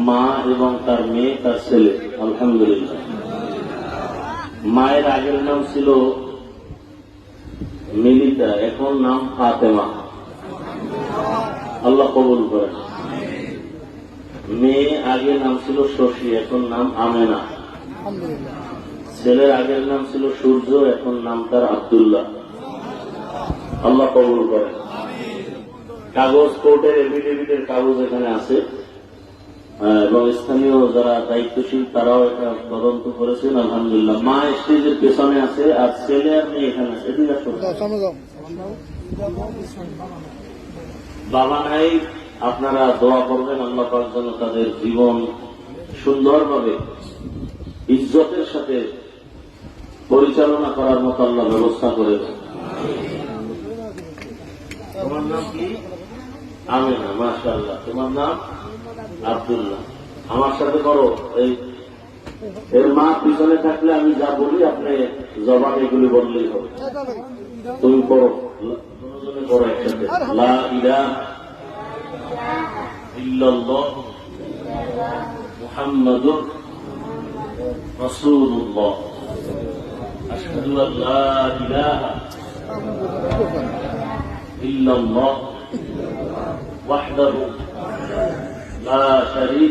মা এবং তার মেয়ে, তার ছেলে। আলহামদুলিল্লাহ। মায়ের আগের নাম ছিল মিলিতা, এখন নাম ফাতেমা। আল্লাহ কবুল করেন। মেয়ে আগের নাম ছিল শশী, এখন নাম আমেনা। ছেলের আগের নাম ছিল সূর্য, এখন নাম তার আব্দুল্লাহ। আল্লাহ কবুল করেন। কাগজ, কোর্টের এফিডেভিটের কাগজ এখানে আছে, এবং স্থানীয় যারা দায়িত্বশীল তারাও এটা তদন্ত করেছেন। আলহামদুলিল্লাহ। মা স্টেজের পেছনে আছে, আর ছেলে আর মেয়ে এখানে আছে। এদিকে আসুন। বাবা নাই, আপনারা দোয়া করবেন আল্লাহ পাক যেন তাদের জীবন সুন্দরভাবে ইজ্জতের সাথে পরিচালনা করার মতো আল্লাহ ব্যবস্থা করে দেন। তোমার নাম কি? আমেনা। মাশাআল্লাহ। তোমার নাম আব্দুল্লাহ। আমার সাথে করো। এর মা পিছনে থাকলে আমি যা বলি আপনি জবান এগুলি বললেই হবে। তুমি করো, দুজনে করো একসাথে। লা ইলাহা ইল্লাল্লাহ মুহাম্মাদুর রাসূলুল্লাহ। আশহাদু আল লা ইলাহা ইল্লাল্লাহ ওয়াহদাহু লা শারীকা